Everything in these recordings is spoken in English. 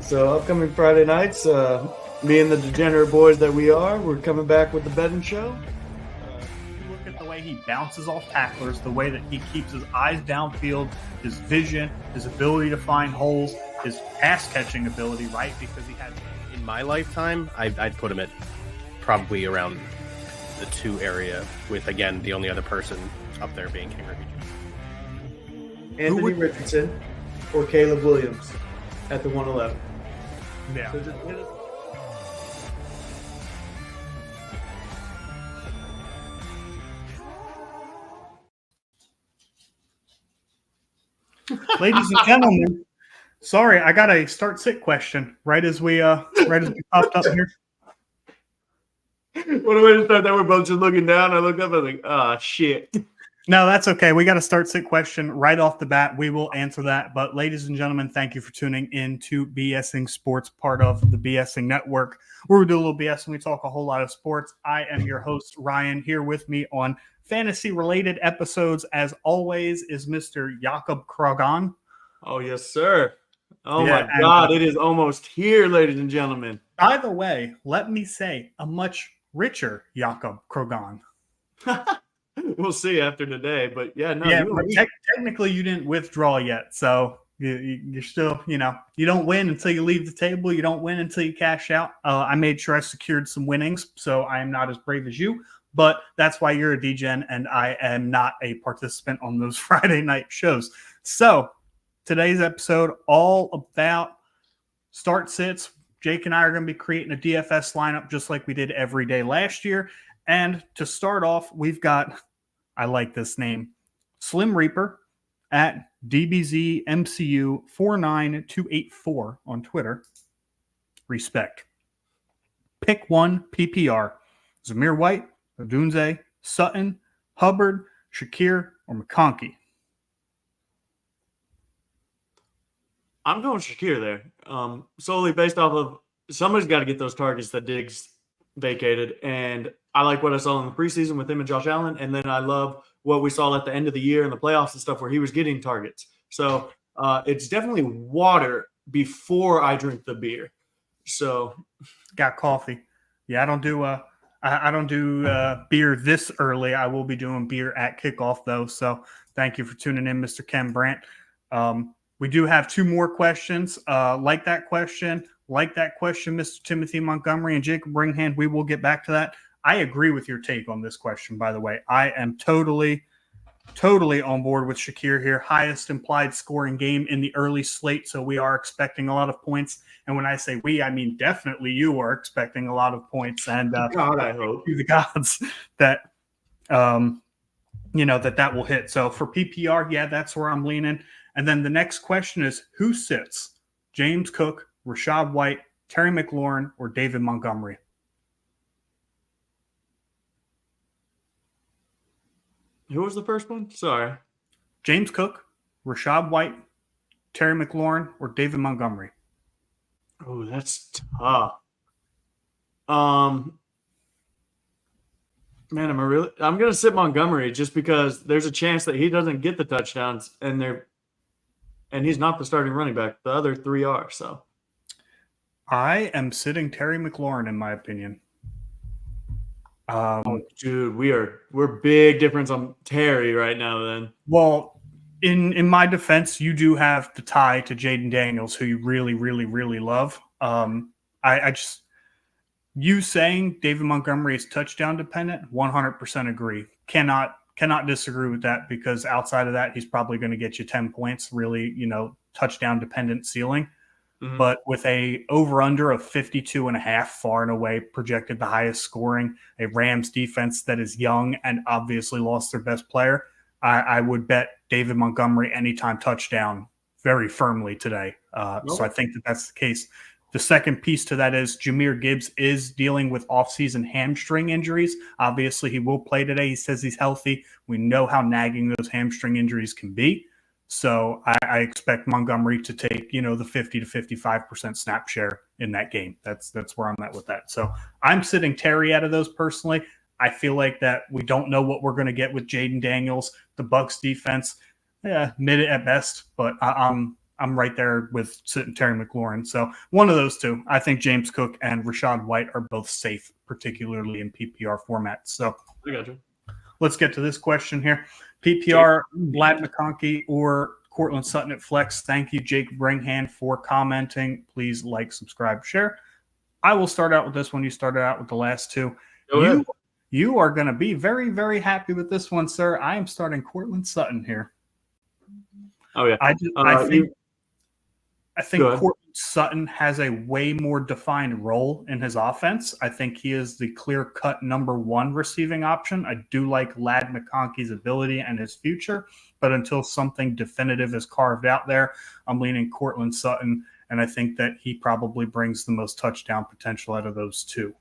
So upcoming Friday nights, me and the degenerate boys that we are, we're coming back with the betting show. You look at the way he bounces off tacklers, the way that he keeps his eyes downfield, his vision, his ability to find holes, his pass catching ability, right? Because he had. In my lifetime, I'd put him at probably around the 2 area, with again the only other person up there being King Ricky. Anthony Richardson or Caleb Williams at the 111. Yeah. Ladies and gentlemen, sorry, I got a start-sit question right as we popped up here. What a way to start that. We're both just looking down. I looked up and I was like, oh, shit. No, that's okay. We got a start-sit question right off the bat. We will answer that. But ladies and gentlemen, thank you for tuning in to B.S.ing Sports, part of the B.S.ing Network, where we do a little BS and we talk a whole lot of sports. I am your host, Ryan. Here with me on fantasy-related episodes, as always, is Mr. Jakob Krogan. Oh, yes, sir. Oh, yeah, my God. It is almost here, ladies and gentlemen. By the way, let me say, a much richer Jakob Krogan. We'll see after today, but yeah, no. Yeah, technically you didn't withdraw yet, so you're still, you don't win until you leave the table. You don't win until you cash out. I made sure I secured some winnings, so I am not as brave as you, but that's why you're a DGen and I am not a participant on those Friday night shows. So today's episode all about start sits. Jake and I are going to be creating a DFS lineup just like we did every day last year. And to start off, we've got, I like this name, Slim Reaper at DBZMCU49284 on Twitter. Respect. Pick one PPR. Zamir White, Odunze, Sutton, Hubbard, Shakir, or McConkey. I'm going Shakir there, solely based off of somebody's got to get those targets that Diggs vacated. And I like what I saw in the preseason with him and Josh Allen. And then I love what we saw at the end of the year in the playoffs and stuff where he was getting targets. So it's definitely water before I drink the beer. So got coffee. Yeah, I don't do beer this early. I will be doing beer at kickoff though. So thank you for tuning in, Mr. Ken Brandt. We do have 2 more questions. Like that question, Mr. Timothy Montgomery and Jacob Ringhand. We will get back to that. I agree with your take on this question, by the way. I am totally on board with Shakir here. Highest implied scoring game in the early slate, so we are expecting a lot of points. And when I say we, I mean definitely you are expecting a lot of points. And God, I hope to the gods that that will hit. So for PPR, yeah, that's where I'm leaning. And then the next question is, who sits? James Cook, Rachaad White, Terry McLaurin, or David Montgomery? Who was the first one? Sorry. James Cook, Rachaad White, Terry McLaurin, or David Montgomery? Oh, that's tough. Man, I'm going to sit Montgomery just because there's a chance that he doesn't get the touchdowns and he's not the starting running back. The other 3 are, so. I am sitting Terry McLaurin, in my opinion. Dude, we're big difference on Terry right now then. Well, in my defense, you do have the tie to Jaden Daniels, who you really, really, really love. You saying David Montgomery is touchdown dependent, 100% agree. Cannot disagree with that, because outside of that, he's probably going to get you 10 points, really, touchdown dependent ceiling. Mm-hmm. But with a over-under of 52.5, far and away projected the highest scoring, a Rams defense that is young and obviously lost their best player, I would bet David Montgomery anytime touchdown very firmly today. So I think that's the case. The second piece to that is Jahmyr Gibbs is dealing with offseason hamstring injuries. Obviously, he will play today. He says he's healthy. We know how nagging those hamstring injuries can be. So I expect Montgomery to take, the 50 to 55% snap share in that game. That's where I'm at with that. So I'm sitting Terry out of those personally. I feel like that we don't know what we're going to get with Jaden Daniels. The Bucs defense, mid at best, but I'm I'm right there with Terry McLaurin. So one of those two. I think James Cook and Rachaad White are both safe, particularly in PPR formats. So I got you. let's get to this question here. PPR, Vlad McConkey or Cortland Sutton at flex. Thank you, Jake Bringhand, for commenting. Please like, subscribe, share. I will start out with this one. You started out with the last two. Go ahead. You are going to be very, very happy with this one, sir. I am starting Cortland Sutton here. Oh, yeah. I think Go ahead. Cortland Sutton has a way more defined role in his offense. I think he is the clear-cut number one receiving option. I do like Ladd McConkey's ability and his future, but until something definitive is carved out there, I'm leaning Cortland Sutton, and I think that he probably brings the most touchdown potential out of those two.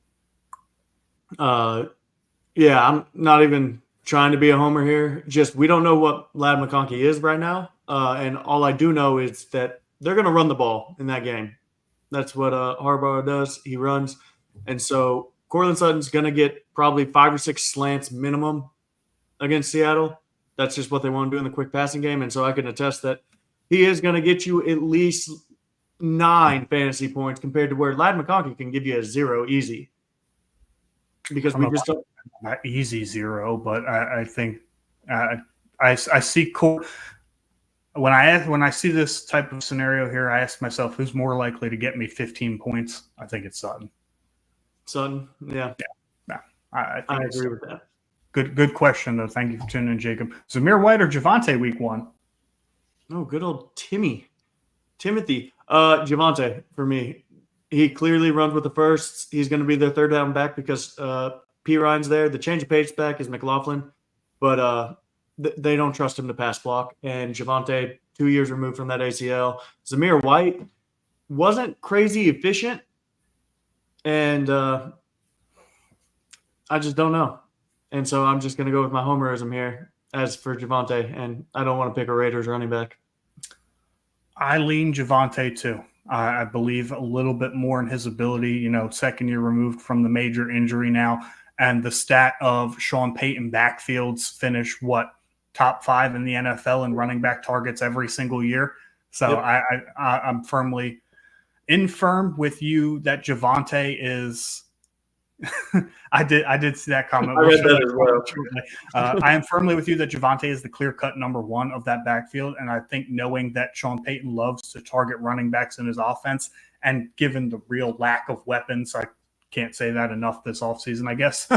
Yeah, I'm not even trying to be a homer here. Just we don't know what Ladd McConkey is right now, and all I do know is that they're going to run the ball in that game. That's what Harbaugh does. He runs. And so Cortland Sutton's going to get probably 5 or 6 slants minimum against Seattle. That's just what they want to do in the quick passing game. And so I can attest that he is going to get you at least 9 fantasy points compared to where Ladd McConkey can give you a 0 easy. Because we just don't. Not easy 0, but I think I see Cole. When I see this type of scenario here, I ask myself, who's more likely to get me 15 points? I think it's Sutton. Sutton, yeah. I agree with that. Good question, though. Thank you for tuning in, Jacob. Zamir White or Javonte week 1? Oh, good old Timothy. Javonte for me. He clearly runs with the firsts. He's going to be their third down back because P. Ryan's there. The change of pace back is McLaughlin. But they don't trust him to pass block. And Javonte, 2 years removed from that ACL. Zamir White wasn't crazy efficient. And I just don't know. And so I'm just going to go with my homerism here as for Javonte. And I don't want to pick a Raiders running back. I lean Javonte too. I believe a little bit more in his ability, second year removed from the major injury now. And the stat of Sean Payton backfields finish top 5 in the NFL in running back targets every single year. So yep. I'm firmly infirm with you that Javonte is. I did see that comment. I read that as well. I am firmly with you that Javonte is the clear-cut number 1 of that backfield, and I think knowing that Sean Payton loves to target running backs in his offense, and given the real lack of weapons, I can't say that enough this offseason, I guess.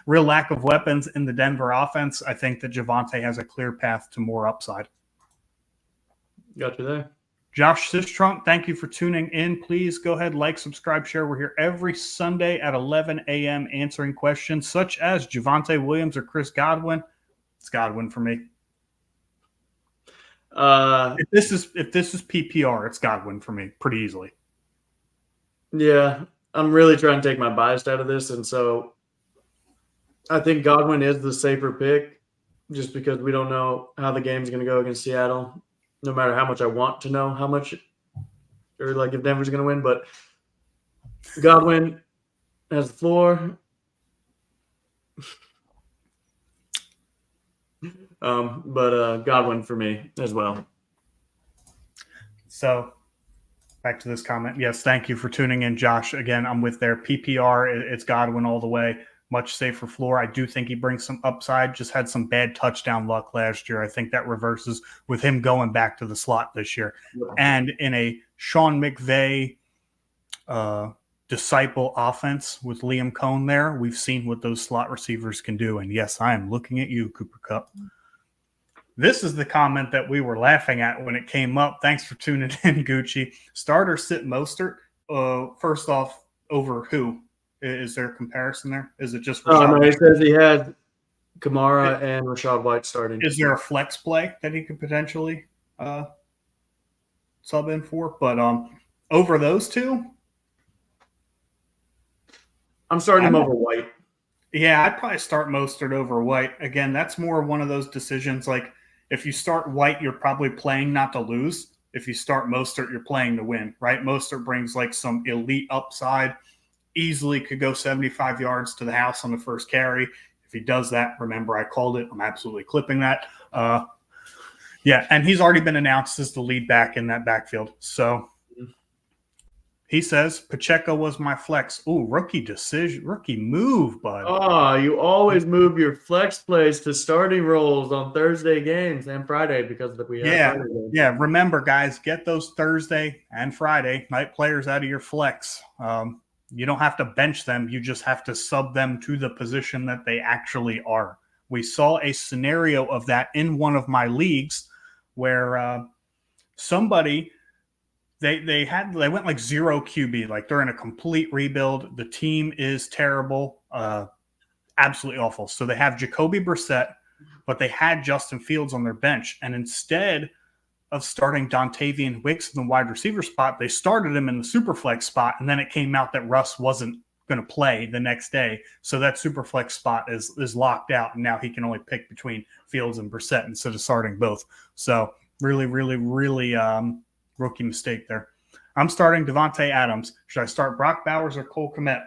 Real lack of weapons in the Denver offense. I think that Javonte has a clear path to more upside. Got you there. Josh Sistrunk, thank you for tuning in. Please go ahead, like, subscribe, share. We're here every Sunday at 11 a.m. answering questions such as Javonte Williams or Chris Godwin. It's Godwin for me. If this is PPR, it's Godwin for me pretty easily. Yeah. I'm really trying to take my bias out of this, and so I think Godwin is the safer pick just because we don't know how the game's going to go against Seattle, no matter how much I want to know how much or like if Denver's going to win. But Godwin has the floor. But Godwin for me as well. So back to this comment. Yes, thank you for tuning in, Josh. Again, I'm with their PPR. It's Godwin all the way. Much safer floor. I do think he brings some upside. Just had some bad touchdown luck last year. I think that reverses with him going back to the slot this year. Yeah. And in a Sean McVay disciple offense with Liam Cohn there, we've seen what those slot receivers can do. And yes, I am looking at you, Cooper Kupp. This is the comment that we were laughing at when it came up. Thanks for tuning in, Gucci. Starter sit Mostert. First off, over who? Is there a comparison there? Is it just Rashad? No, he says he had Kamara and Rachaad White starting. Is there a flex play that he could potentially sub in for? But over those two? I'm starting him over White. Yeah, I'd probably start Mostert over White. Again, that's more one of those decisions like if you start White, you're probably playing not to lose. If you start Mostert, you're playing to win, right? Mostert brings like some elite upside. Easily could go 75 yards to the house on the first carry. If he does that, remember I called it. I'm absolutely clipping that. Yeah, and he's already been announced as the lead back in that backfield. So he says Pacheco was my flex. Ooh, rookie move, bud. Oh, you always move your flex plays to starting roles on Thursday games and Friday because we have Friday games. Yeah. Remember, guys, get those Thursday and Friday night players out of your flex. You don't have to bench them. You just have to sub them to the position that they actually are. We saw a scenario of that in one of my leagues where somebody they went like 0 QB, like they're in a complete rebuild. The team is terrible, absolutely awful. So they have Jacoby Brissett, but they had Justin Fields on their bench, and instead of starting Dontavian Wicks in the wide receiver spot, they started him in the superflex spot, and then it came out that Russ wasn't going to play the next day. So that superflex spot is locked out, and now he can only pick between Fields and Brissett instead of starting both. So really, really, really rookie mistake there. I'm starting Devontae Adams. Should I start Brock Bowers or Cole Kmet?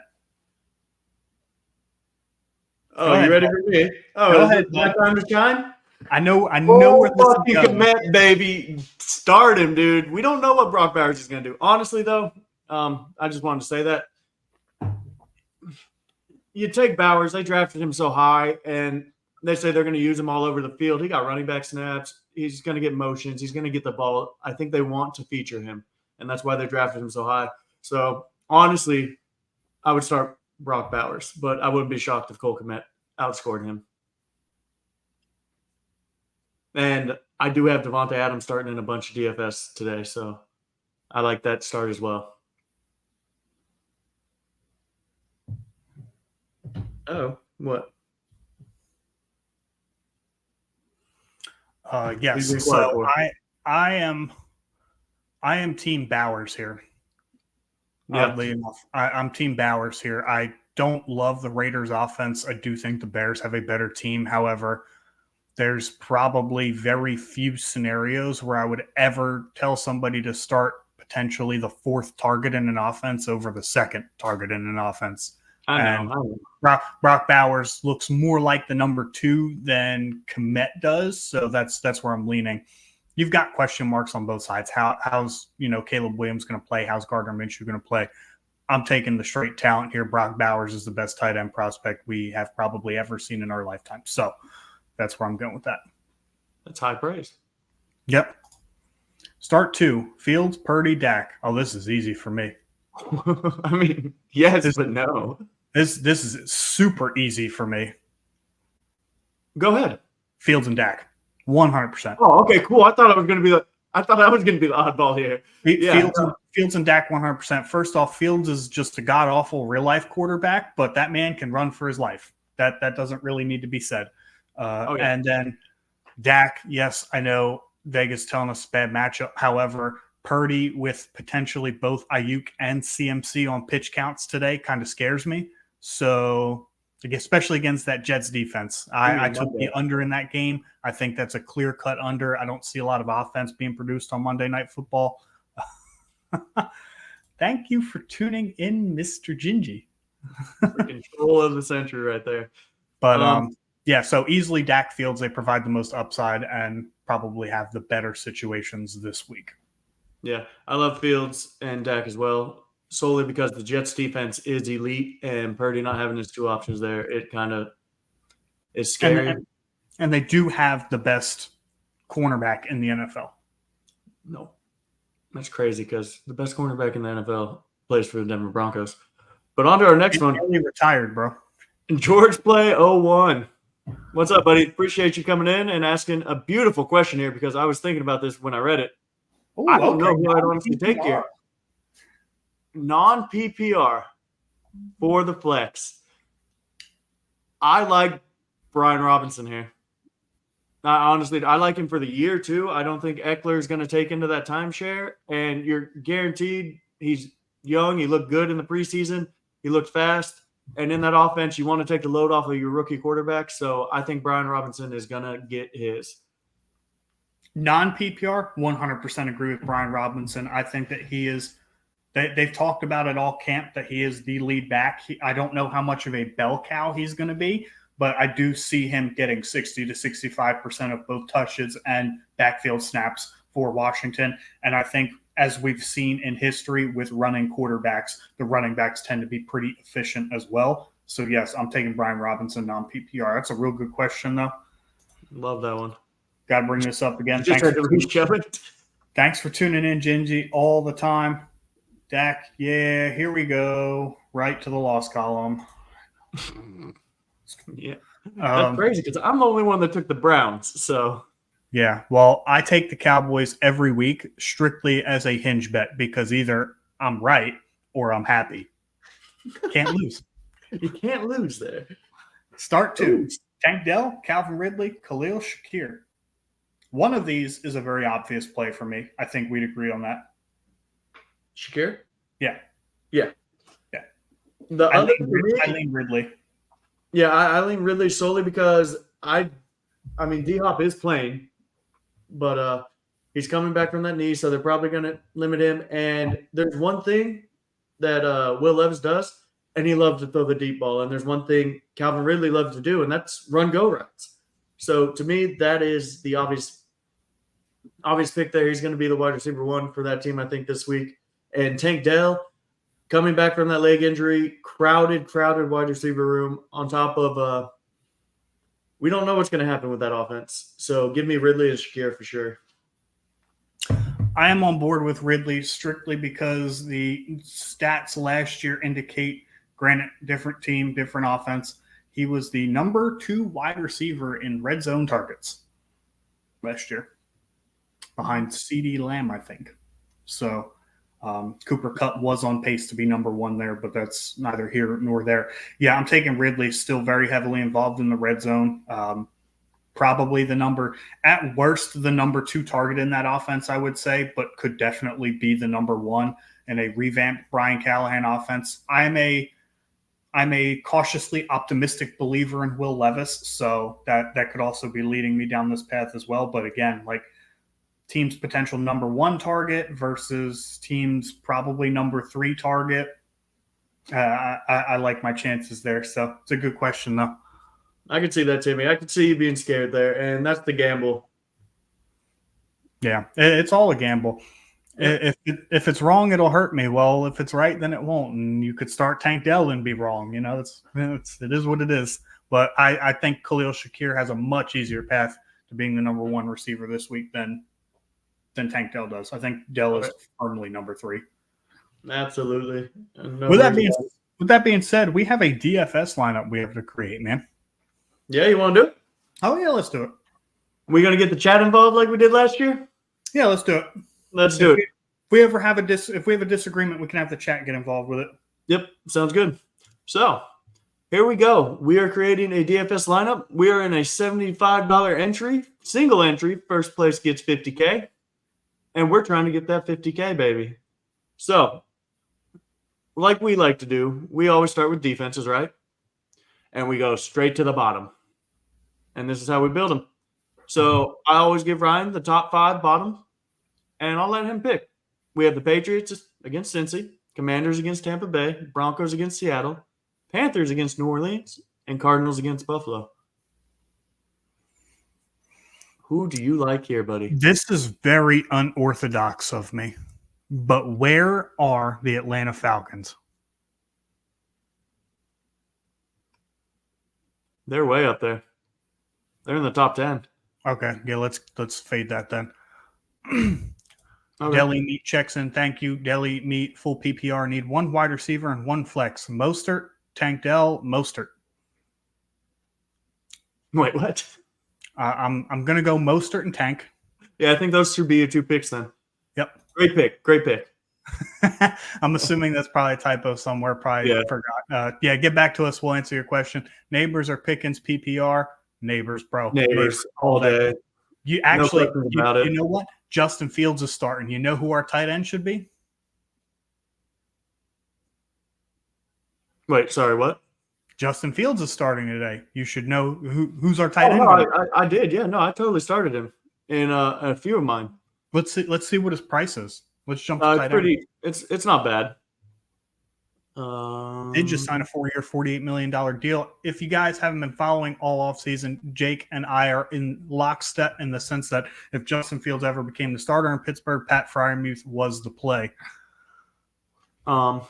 Oh, you ready for me? Oh, Go is ahead, it my time to shine? I know where this is going. Kmet, baby. Start him, dude. We don't know what Brock Bowers is going to do. Honestly, though, I just wanted to say that. You take Bowers, they drafted him so high, and they say they're going to use him all over the field. He got running back snaps. He's going to get motions. He's going to get the ball. I think they want to feature him, and that's why they drafted him so high. So, honestly, I would start Brock Bowers, but I wouldn't be shocked if Cole Kmet outscored him. And I do have Devontae Adams starting in a bunch of DFS today, so I like that start as well. Oh, what? Yes. So I am Team Bowers here. Oddly enough, I'm Team Bowers here. I don't love the Raiders' offense. I do think the Bears have a better team. However, there's probably very few scenarios where I would ever tell somebody to start potentially the fourth target in an offense over the second target in an offense. I know. Brock Bowers looks more like the number 2 than Kmet does, so that's where I'm leaning. You've got question marks on both sides. How's Caleb Williams going to play? How's Gardner Minshew going to play? I'm taking the straight talent here. Brock Bowers is the best tight end prospect we have probably ever seen in our lifetime. So that's where I'm going with that. That's high praise. Yep. Start 2, Fields, Purdy, Dak. Oh, this is easy for me. I mean, yes, but no. This is super easy for me. Go ahead. Fields and Dak, 100%. Oh, okay, cool. I thought I was going to be the oddball here. Fields and Dak, 100%. First off, Fields is just a god awful real life quarterback, but that man can run for his life. That doesn't really need to be said. And then Dak, yes, I know Vegas telling us bad matchup. However, Purdy with potentially both Ayuk and CMC on pitch counts today kind of scares me. So, especially against that Jets defense, I took the under in that game. I think that's a clear-cut under. I don't see a lot of offense being produced on Monday Night Football. Thank you for tuning in, Mr. Gingy. Control of the century right there. But, so easily Dak Fields, they provide the most upside and probably have the better situations this week. Yeah, I love Fields and Dak as well, solely because the Jets defense is elite, and Purdy not having his 2 options there, it kind of is scary. And they do have the best cornerback in the NFL. No, that's crazy because the best cornerback in the NFL plays for the Denver Broncos. But on to our next one. He's retired, bro. George Play 01. What's up, buddy? Appreciate you coming in and asking a beautiful question here because I was thinking about this when I read it. Ooh, I don't know who I'd honestly take here. Non-PPR for the flex. I like Brian Robinson here. Honestly, I like him for the year, too. I don't think Eckler is going to take into that timeshare, and you're guaranteed he's young. He looked good in the preseason. He looked fast. And in that offense, you want to take the load off of your rookie quarterback. So I think Brian Robinson is going to get his. Non-PPR, 100% agree with Brian Robinson. I think that he is – they've talked about it all camp that he is the lead back. I don't know how much of a bell cow he's going to be, but I do see him getting 60 to 65% of both touches and backfield snaps for Washington. And I think, as we've seen in history with running quarterbacks, the running backs tend to be pretty efficient as well. So, yes, I'm taking Brian Robinson non-PPR. That's a real good question, though. Love that one. Got to bring this up again. Just had to re-shove it. Thanks for tuning in, Gingy, all the time. Dak, yeah, here we go. Right to the loss column. Yeah. That's crazy because I'm the only one that took the Browns. So, yeah, well, I take the Cowboys every week strictly as a hinge bet because either I'm right or I'm happy. Can't lose. You can't lose there. Start two. Tank Dell, Calvin Ridley, Khalil Shakir. One of these is a very obvious play for me. I think we'd agree on that. Shakir? Yeah. Yeah. Yeah. I lean Ridley. Yeah, I lean Ridley solely because I mean, D-Hop is playing, but he's coming back from that knee, so they're probably going to limit him. And there's one thing that Will Levis does, and he loves to throw the deep ball. And there's one thing Calvin Ridley loves to do, and that's run-go routes. So to me, that is the obvious pick there. He's going to be the wide receiver one for that team, I think, this week. And Tank Dell, coming back from that leg injury, crowded wide receiver room on top of we don't know what's going to happen with that offense. So give me Ridley and Shakir for sure. I am on board with Ridley strictly because the stats last year indicate, granted, different team, different offense, he was the number 2 wide receiver in red zone targets last year behind CeeDee Lamb, I think. So Cooper Kupp was on pace to be number 1 there, but that's neither here nor there. Yeah, I'm taking Ridley, still very heavily involved in the red zone. Probably the number 2 target in that offense, I would say, but could definitely be the number 1 in a revamped Brian Callahan offense. I'm a cautiously optimistic believer in Will Levis, so that could also be leading me down this path as well. But again, like team's potential number 1 target versus team's probably number 3 target. I like my chances there. So it's a good question, though. I could see that, Timmy. I could see you being scared there, and that's the gamble. Yeah, it's all a gamble. Yeah. If it's wrong, it'll hurt me. Well, if it's right, then it won't. And you could start Tank Dell and be wrong. You know, it is what it is. But I think Khalil Shakir has a much easier path to being the number 1 receiver this week than Tank Dell does. I think Dell is firmly number 3. Absolutely. No With that being said, we have a DFS lineup we have to create, man. Yeah, you want to do it? Oh, yeah, let's do it. We going to get the chat involved like we did last year? Yeah, let's do it. Let's do it. If we ever have a disagreement, we can have the chat get involved with it. Yep, sounds good. So, here we go. We are creating a DFS lineup. We are in a $75 entry, single entry. First place gets $50K. And we're trying to get that $50K, baby. So, like we like to do, we always start with defenses, right? And we go straight to the bottom. And this is how we build them. So I always give Ryan the top 5 bottom, and I'll let him pick. We have the Patriots against Cincy, Commanders against Tampa Bay, Broncos against Seattle, Panthers against New Orleans, and Cardinals against Buffalo. Who do you like here, buddy? This is very unorthodox of me, but where are the Atlanta Falcons? They're way up there. They're in the top 10. Okay, yeah, let's fade that then. Okay. Deli Meat checks in. Thank you. Deli Meat, full PPR. Need 1 wide receiver and 1 flex. Mostert, Tank Dell, Mostert. Wait, what? I'm going to go Mostert and Tank. Yeah, I think those should be your 2 picks then. Yep. Great pick. I'm assuming that's probably a typo somewhere. Probably forgot. Get back to us. We'll answer your question. Neighbors or Pickens PPR? Neighbors, bro. Neighbors all day. You actually, no you know what? Justin Fields is starting. You know who our tight end should be? Wait, sorry, what? Justin Fields is starting today. You should know who's our tight end. No, I did. Yeah, no, I totally started him in a few of mine. Let's see what his price is. Let's jump to tight end. It's not bad. Did just sign a 4-year, $48 million deal. If you guys haven't been following all offseason, Jake and I are in lockstep in the sense that if Justin Fields ever became the starter in Pittsburgh, Pat Freiermuth was the play. Tim,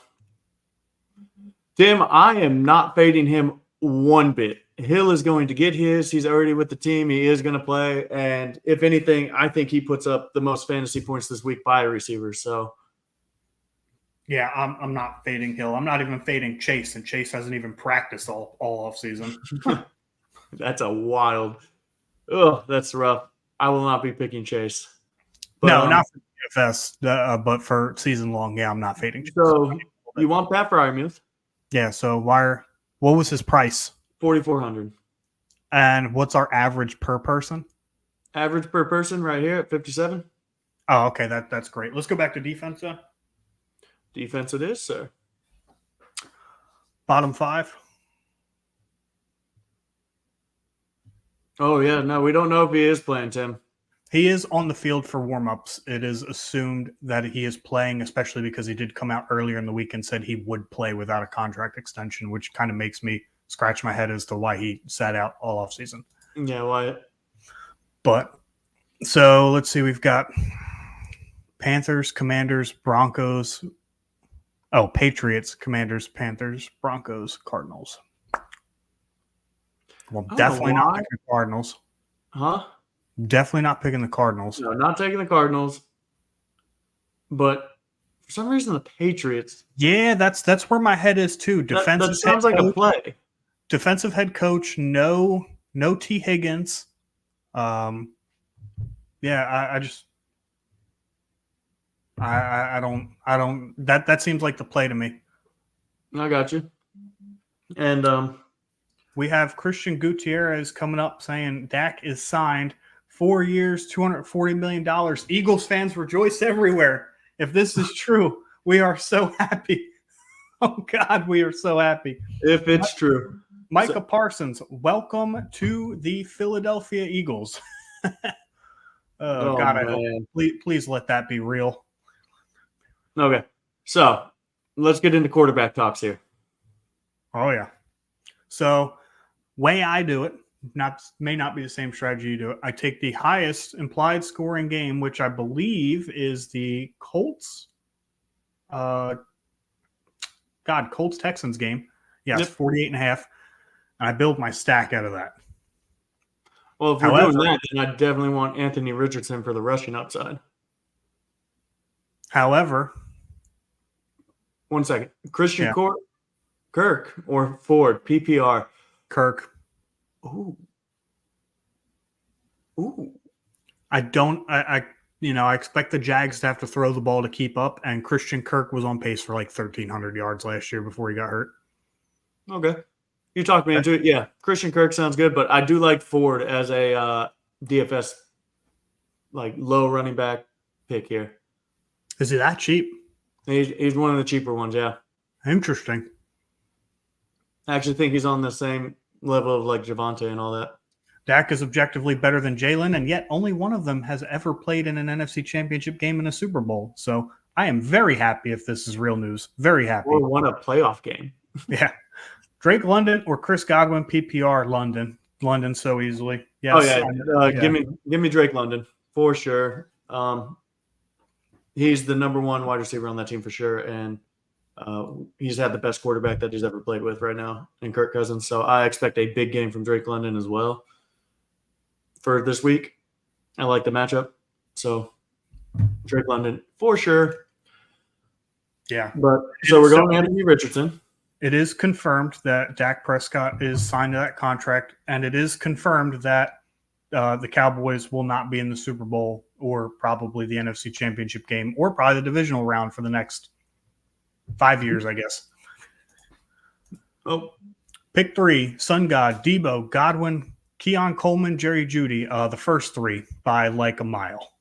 I am not fading him one bit. Hill is going to get his. He's already with the team. He is going to play. And if anything, I think he puts up the most fantasy points this week by a receiver. So, yeah, I'm not fading Hill. I'm not even fading Chase, and Chase hasn't even practiced all offseason. That's a wild. Oh, that's rough. I will not be picking Chase. But, no, not for DFS, but for season long, yeah, I'm not fading Chase. So you want Pat Freiermuth? Yeah, so what was his price? $4,400. And what's our average per person? Average per person right here at 57. Oh, okay, that's great. Let's go back to defense then. Defense it is, sir. Bottom 5. Oh, yeah. No, we don't know if he is playing, Tim. He is on the field for warm-ups. It is assumed that he is playing, especially because he did come out earlier in the week and said he would play without a contract extension, which kind of makes me scratch my head as to why he sat out all offseason. Yeah, why? But, so let's see. We've got Panthers, Commanders, Broncos. Oh, Patriots, Commanders, Panthers, Broncos, Cardinals. Well, definitely not picking the Cardinals. Huh? Definitely not picking the Cardinals. No, not taking the Cardinals. But for some reason, the Patriots. Yeah, that's where my head is too. Defensive that sounds like a play. Defensive head coach, no T. Higgins. Yeah, I don't. That seems like the play to me. I got you. And we have Christian Gutierrez coming up saying Dak is signed 4 years, $240 million. Eagles fans rejoice everywhere. If this is true, we are so happy. Oh God, we are so happy. If it's true. Micah Parsons, welcome to the Philadelphia Eagles. Oh God, I hope. Please let that be real. Okay, so let's get into quarterback talks here. Oh yeah. So way I do it, may not be the same strategy you do it. I take the highest implied scoring game, which I believe is the Colts. Colts Texans game. Yes, yep. 48.5. And I build my stack out of that. Well, if we're doing that, then I definitely want Anthony Richardson for the rushing upside. However, 1 second. Christian Kirk or Ford, PPR. Kirk. Ooh. I expect the Jags to have to throw the ball to keep up, and Christian Kirk was on pace for like 1,300 yards last year before he got hurt. Okay. You talked me into it. Yeah, Christian Kirk sounds good, but I do like Ford as a DFS, like low running back pick here. Is he that cheap? He's one of the cheaper ones, yeah. Interesting. I actually think he's on the same level of like Javonte and all that. Dak is objectively better than Jalen, and yet only one of them has ever played in an NFC Championship game in a Super Bowl. So I am very happy if this is real news. Very happy. Or won a playoff game. Yeah. Drake London or Chris Godwin, PPR, London so easily. Yes. Oh yeah. Give me Drake London for sure. He's the number one wide receiver on that team for sure, and he's had the best quarterback that he's ever played with right now in Kirk Cousins. So I expect a big game from Drake London as well for this week. I like the matchup, so Drake London for sure. Yeah, but so we're going Anthony Richardson. It is confirmed that Dak Prescott is signed to that contract, and it is confirmed that the Cowboys will not be in the Super Bowl or probably the NFC Championship game or probably the divisional round for the next 5 years, I guess. Oh, pick 3: Sun God, Debo, Godwin, Keon Coleman, Jerry Jeudy. The first 3 by like a mile.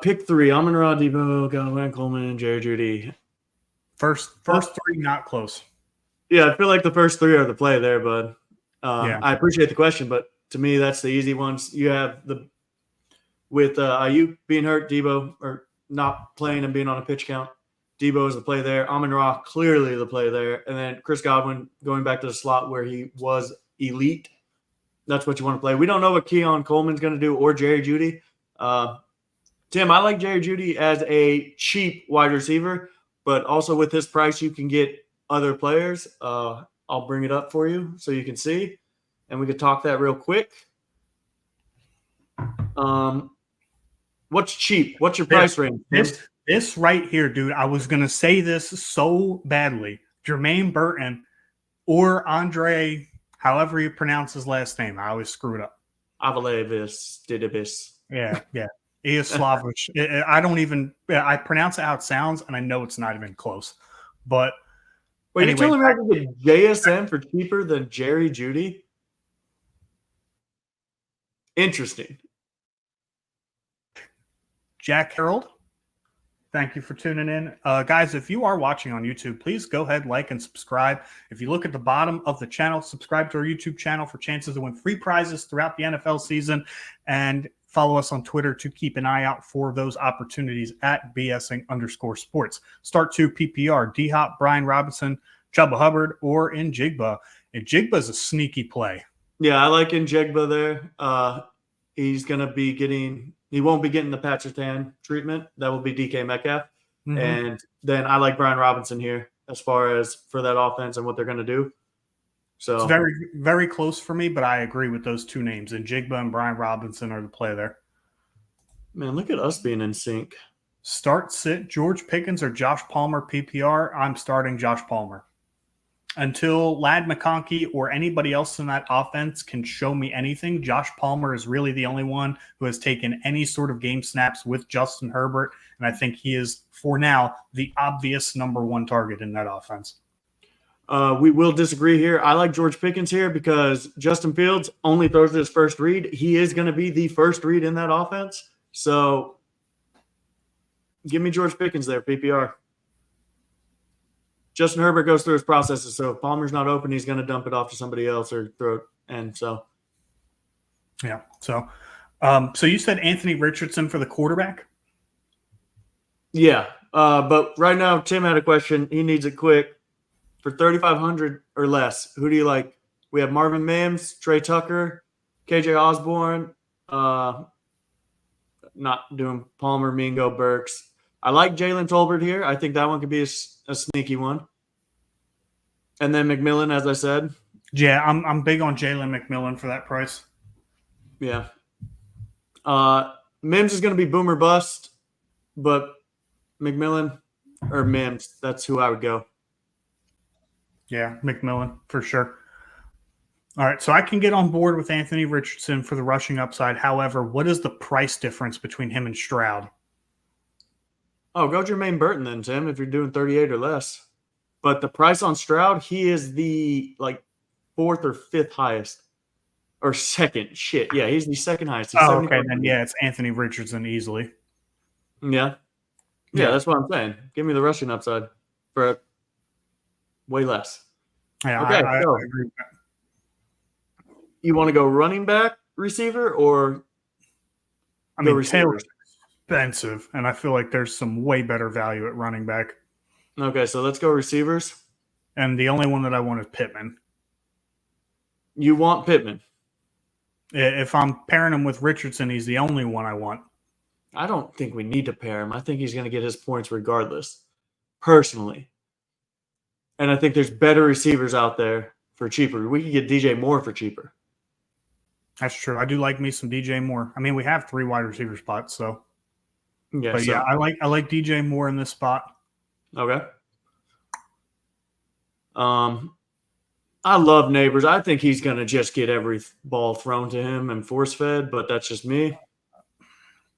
Pick 3: Amon-Ra, Debo, Godwin, Coleman, and Jerry Jeudy. First 3, not close. Yeah, I feel like the first 3 are the play there, bud. Yeah. I appreciate the question, but to me, that's the easy ones. You have with Ayuk being hurt, Debo, or not playing and being on a pitch count. Debo is the play there. Amon-Ra, clearly the play there. And then Chris Godwin going back to the slot where he was elite. That's what you want to play. We don't know what Keon Coleman's going to do or Jerry Jeudy. Tim, I like Jerry Jeudy as a cheap wide receiver, but also with his price, you can get other players. I'll bring it up for you so you can see, and we could talk that real quick. What's cheap? What's your price range? This right here, dude, I was going to say this so badly. Jermaine Burton or Andre, however you pronounce his last name. I always screw it up. Avalevis, Didibis. Yeah. He is Slavish. I pronounce it how it sounds, and I know it's not even close. But wait, anyway, you're telling me I can get JSN for cheaper than Jerry Jeudy? Interesting. Jack Harold, thank you for tuning in. Guys, if you are watching on YouTube, please go ahead, like, and subscribe. If you look at the bottom of the channel, subscribe to our YouTube channel for chances to win free prizes throughout the NFL season, and follow us on Twitter to keep an eye out for those opportunities at B.S.ing_sports. Start 2 PPR, D-Hop, Brian Robinson, Chuba Hubbard, or Njigba. Njigba's a sneaky play. Yeah, I like Njigba there. He's going to be getting – he won't be getting the Pat Surtain treatment. That will be DK Metcalf. Mm-hmm. And then I like Brian Robinson here as far as for that offense and what they're going to do. So it's very, very close for me, but I agree with those two names. And Njigba and Brian Robinson are the play there. Man, look at us being in sync. Start, sit, George Pickens or Josh Palmer PPR. I'm starting Josh Palmer. Until Ladd McConkey or anybody else in that offense can show me anything, Josh Palmer is really the only one who has taken any sort of game snaps with Justin Herbert. And I think he is, for now, the obvious number one target in that offense. We will disagree here. I like George Pickens here because Justin Fields only throws his first read. He is going to be the first read in that offense. So give me George Pickens there, PPR. Justin Herbert goes through his processes. So if Palmer's not open, he's going to dump it off to somebody else or throw it. And so. Yeah. So you said Anthony Richardson for the quarterback? Yeah. But right now, Tim had a question. He needs it quick. For $3,500 or less, who do you like? We have Marvin Mims, Trey Tucker, KJ Osborne, not doing Palmer, Mingo, Burks. I like Jalen Tolbert here. I think that one could be a sneaky one. And then McMillan, as I said. Yeah, I'm big on Jalen McMillan for that price. Yeah. Mims is going to be boomer bust, but McMillan or Mims, that's who I would go. Yeah, McMillan for sure. All right, so I can get on board with Anthony Richardson for the rushing upside. However, what is the price difference between him and Stroud? Oh, go Jermaine Burton then, Tim, if you're doing 38 or less. But the price on Stroud, he is the fourth or fifth highest. Or second. Shit. Yeah, he's the second highest. He's okay. Then, yeah, it's Anthony Richardson easily. Yeah. Yeah, that's what I'm saying. Give me the rushing upside for way less. Yeah, okay, I so agree with that. You want to go running back, receiver, or Taylor's expensive, and I feel like there's some way better value at running back. Okay, so let's go receivers. And the only one that I want is Pittman. You want Pittman? If I'm pairing him with Richardson, he's the only one I want. I don't think we need to pair him. I think he's going to get his points regardless, personally. And I think there's better receivers out there for cheaper. We could get DJ Moore for cheaper. That's true. I do like me some DJ Moore. I mean, we have 3 wide receiver spots, so. Yeah, but yeah, I like DJ Moore in this spot. Okay. I love Neighbors. I think he's going to just get every ball thrown to him and force fed, but that's just me.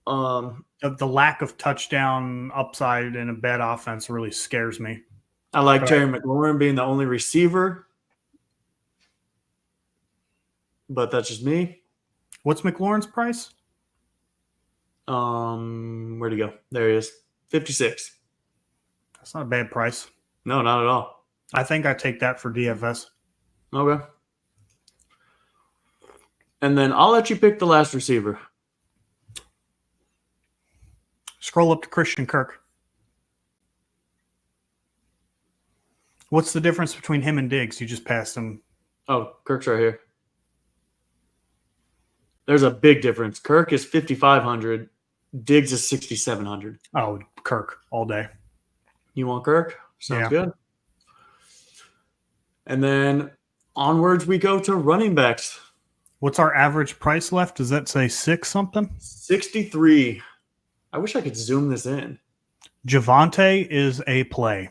The lack of touchdown upside in a bad offense really scares me. I like Terry McLaurin being the only receiver, but that's just me. What's McLaurin's price? Where'd he go? There he is. 56. That's not a bad price. No, not at all. I think I take that for DFS. Okay. And then I'll let you pick the last receiver. Scroll up to Christian Kirk. What's the difference between him and Diggs? You just passed him. Oh, Kirk's right here. There's a big difference. Kirk is 5,500. Diggs is 6,700. Oh, Kirk all day. You want Kirk? Sounds Yeah. good. And then onwards we go to running backs. What's our average price left? Does that say 6 something? 63. I wish I could zoom this in. Javonte is a play.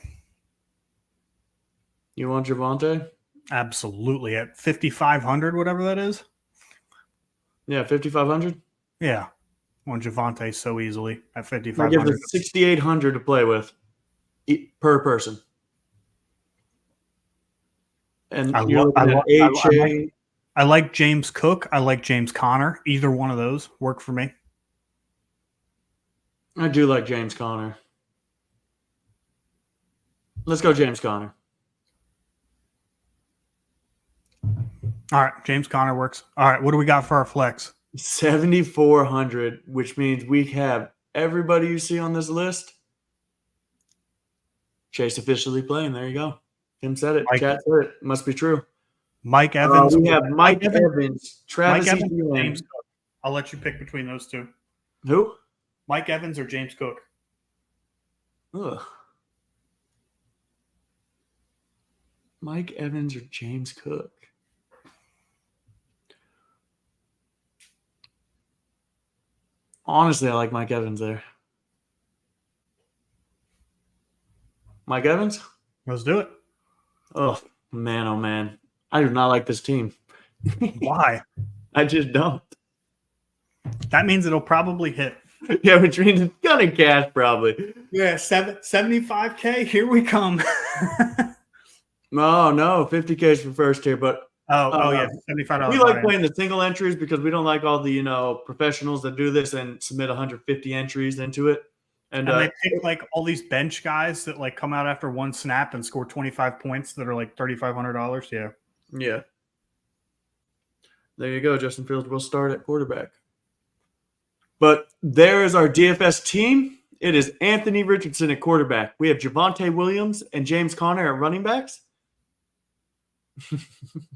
You want Javonte? Absolutely. At 5,500, whatever that is. Yeah, 5,500. Yeah. On Javonte so easily at That gives 5,500. us 6,800 to play with per person. And I you're lo- I looking lo- at I lo- HA. I like James Cook. I like James Conner. Either one of those work for me. I do like James Conner. Let's go James Conner. All right. James Conner works. All right. What do we got for our flex? 7,400, which means we have everybody you see on this list. Chase officially playing. There you go. Tim said it. Mike- Chat said it. Must be true. Mike Evans. We have Mike Evans, Travis Mike Evans, Etienne. James Cook. I'll let you pick between those two. Who? Mike Evans or James Cook? Ugh. Mike Evans or James Cook? Honestly, I like Mike Evans there. Mike Evans? Let's do it. Oh man. I do not like this team. Why? I just don't. That means it'll probably hit. Yeah, which means it's gonna cash probably. Yeah, 75K. Here we come. No, 50K for first here, but yeah, $75. we like playing the single entries because we don't like all the professionals that do this and submit 150 entries into it. And they pick like all these bench guys that like come out after one snap and score 25 points that are like $3,500. Yeah. yeah. There you go. Justin Fields will start at quarterback. But there is our DFS team. It is Anthony Richardson at quarterback. We have Javonte Williams and James Conner at running backs.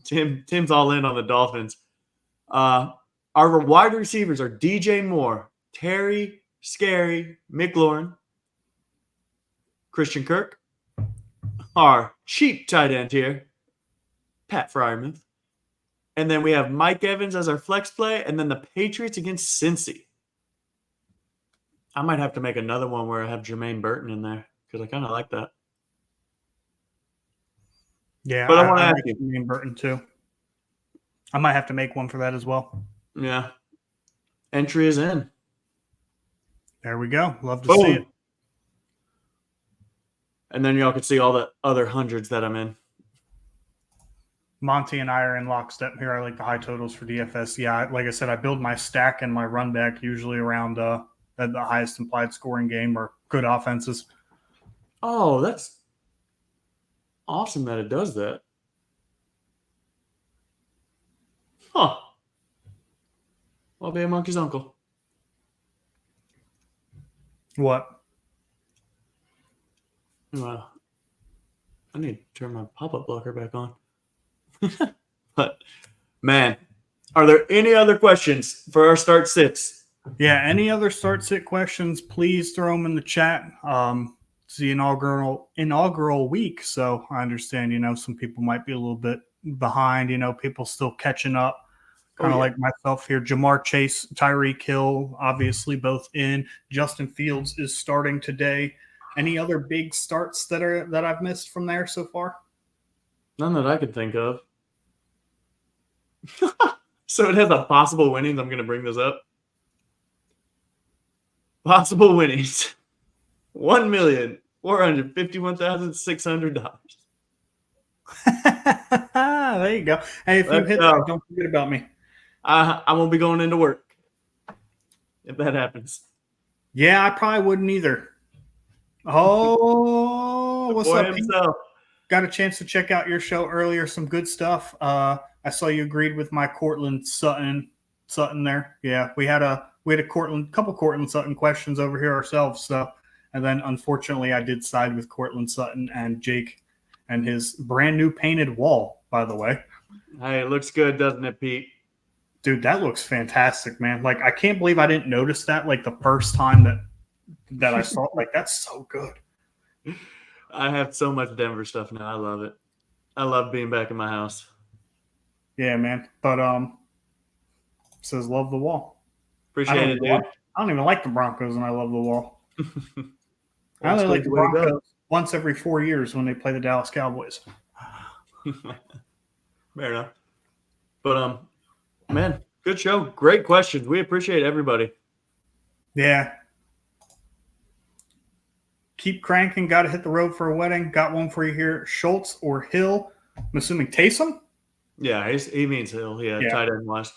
Tim's all in on the Dolphins. Our wide receivers are DJ Moore, Terry, Scary, McLaurin, Christian Kirk. Our cheap tight end here, Pat Fryermuth. And then we have Mike Evans as our flex play, and then the Patriots against Cincy. I might have to make another one where I have Jermaine Burton in there because I kind of like that. Yeah, But I wanna ask like you. Jermaine Burton too. I might have to make one for that as well. Yeah. Entry is in. There we go. Love to Boom. see it. And then y'all can see all the other hundreds that I'm in. Monty and I are in lockstep here. I like the high totals for DFS. Yeah, like I said, I build my stack and my run back usually around the highest implied scoring game or good offenses. Oh, that's awesome that it does that. Huh. I'll be a monkey's uncle. What? Well, I need to turn my pop-up blocker back on. But, man, are there any other questions for our start sits? Yeah, any other start sit questions, please throw them in the chat. It's the inaugural week, so I understand, some people might be a little bit behind, people still catching up. Kind of like myself here. Jamar Chase, Tyreek Hill, obviously both in. Justin Fields is starting today. Any other big starts that I've missed from there so far? None that I could think of. So it has a possible winnings. I'm going to bring this up. Possible winnings. $1,451,600. There you go. Hey, if you Let's hit go. that, don't forget about me. I won't be going into work if that happens. Yeah, I probably wouldn't either. Oh, what's Boy up, Pete? himself. Got a chance to check out your show earlier. Some good stuff. I saw you agreed with my Cortland Sutton there. Yeah, we had a We had a couple Cortland Sutton questions over here ourselves. So, and then unfortunately, I did side with Cortland Sutton and Jake and his brand new painted wall. By the way, Hey, it looks good, doesn't it, Pete? dude, that looks fantastic, man. Like, I can't believe I didn't notice that. Like the first time that I saw it, like that's so good. I have so much Denver stuff now. I love it. I love being back in my house. Yeah, man. But says love the wall. Appreciate it, dude. I don't even like the Broncos, and I love the wall. I Old only like the school way to go. Broncos once every 4 years when they play the Dallas Cowboys. Fair enough. But man, good show. Great questions. We appreciate everybody. Yeah. Keep cranking. Got to hit the road for a wedding. Got one for you here. Schultz or Hill? I'm assuming Taysom? Yeah, he means Hill. Yeah, Yeah. tight end wise.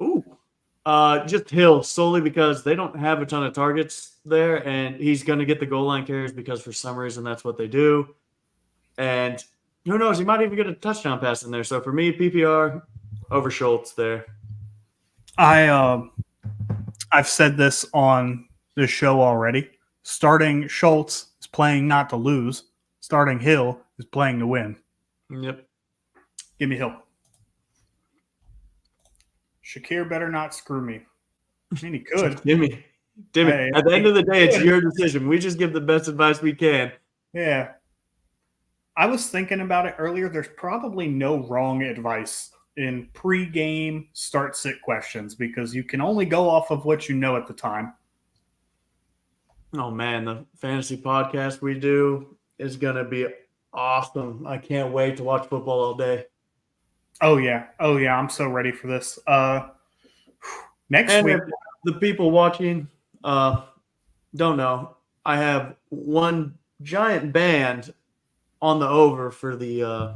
Ooh. Just Hill solely because they don't have a ton of targets there, and he's going to get the goal line carries because for some reason that's what they do. And who knows? He might even get a touchdown pass in there. So for me, PPR over Schultz there. I've said this on this show already. Starting Schultz is playing not to lose. Starting Hill is playing to win. Yep. Give me Hill. Shakir better not screw me. I mean, he could. Timmy. Hey, At the end of the day, it's hey. your decision. We just give the best advice we can. Yeah. I was thinking about it earlier. There's probably no wrong advice in pre-game start-sit questions because you can only go off of what you know at the time. Oh, man, the fantasy podcast we do is going to be awesome. I can't wait to watch football all day. Oh, yeah. I'm so ready for this. Next And week. if the people watching don't know, I have one giant band on the over for the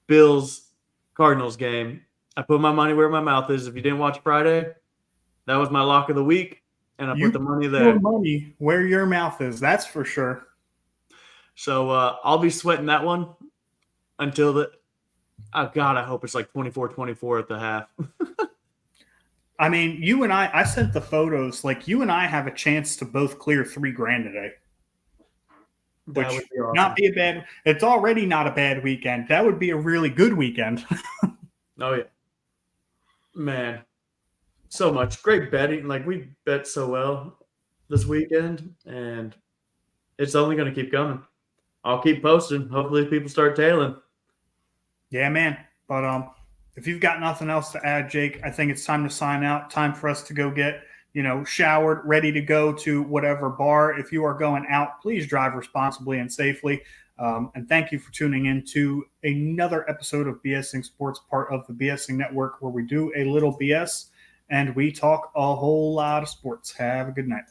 Bills-Cardinals game. I put my money where my mouth is. If you didn't watch Friday, that was my lock of the week, and I put the money there. Your money where your mouth is, that's for sure. So I'll be sweating that one until the – oh, God, I hope it's like 24-24 at the half. I mean, you and I sent the photos. Like, you and I have a chance to both clear $3,000 today. That Which would be awesome. not be a bad. It's already not a bad weekend. That would be a really good weekend. Oh yeah, man, so much great betting. Like we bet so well this weekend, and it's only going to keep coming. I'll keep posting. Hopefully, people start tailing. Yeah, man. But if you've got nothing else to add, Jake, I think it's time to sign out. Time for us to go get showered, ready to go to whatever bar. If you are going out, please drive responsibly and safely. And thank you for tuning in to another episode of B.S.ing Sports, part of the B.S.ing Network, where we do a little BS and we talk a whole lot of sports. Have a good night.